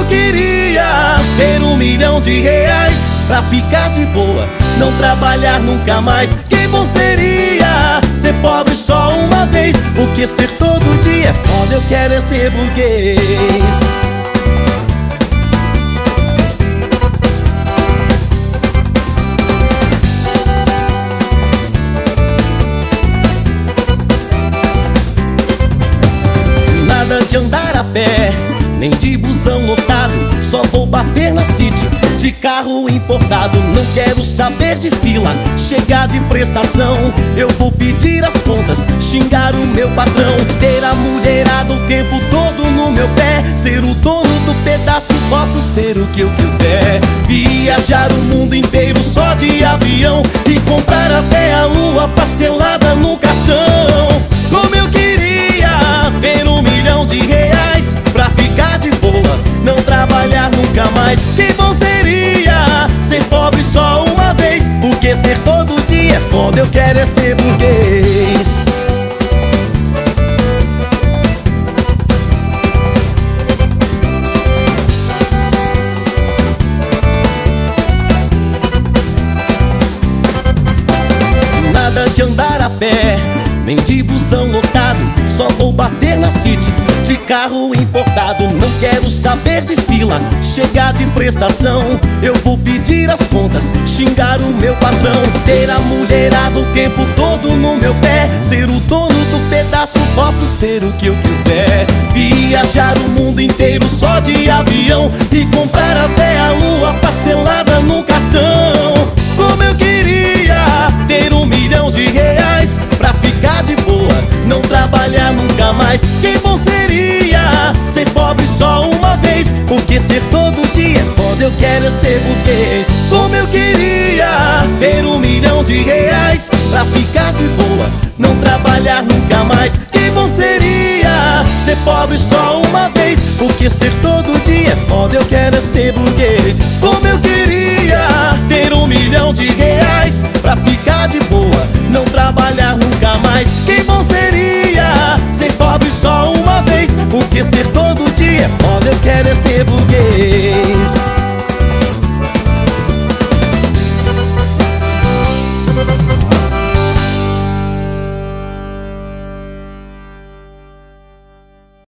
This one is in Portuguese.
queria ter R$ 1 milhão pra ficar de boa, não trabalhar nunca mais. Que bom seria ser pobre só uma vez, porque ser todo dia é foda, eu quero é ser burguês. Nada de andar a pé, nem de busão lotado, só vou bater na City de carro importado. Não quero saber de fila, chegar de prestação, eu vou pedir as contas, xingar o meu patrão. Ter a mulherada o tempo todo no meu pé, ser o dono do pedaço, posso ser o que eu quiser. Viajar o mundo inteiro só de avião e comprar até a lua parcelada no cartão. Como eu queria ter R$ 1 milhão pra ficar de boa, não trabalhar nunca mais. Que bom seria ser pobre só uma vez, porque ser todo dia é foda, eu quero é ser burguês. Nada de andar a pé, nem de busão lotado, só vou bater na City de carro importado. Não quero saber de fila, chegar de prestação, eu vou pedir as contas, xingar o meu patrão. Ter a mulherada o tempo todo no meu pé, ser o dono do pedaço, posso ser o que eu quiser. Viajar o mundo inteiro só de avião e comprar até a lua parcelada no cartão. Como eu queria ter R$ 1 milhão pra ficar de boa, não trabalhar nunca mais. Que bom seria ser pobre só uma vez, porque ser todo dia é foda, eu quero é ser burguês. Como eu queria ter R$ 1 milhão pra ficar de boa, não trabalhar nunca mais. Que bom seria ser pobre só uma vez, porque ser todo dia é foda, eu quero é ser burguês. Como eu queria ter R$ 1 milhão pra ficar de boa, não trabalhar nunca mais.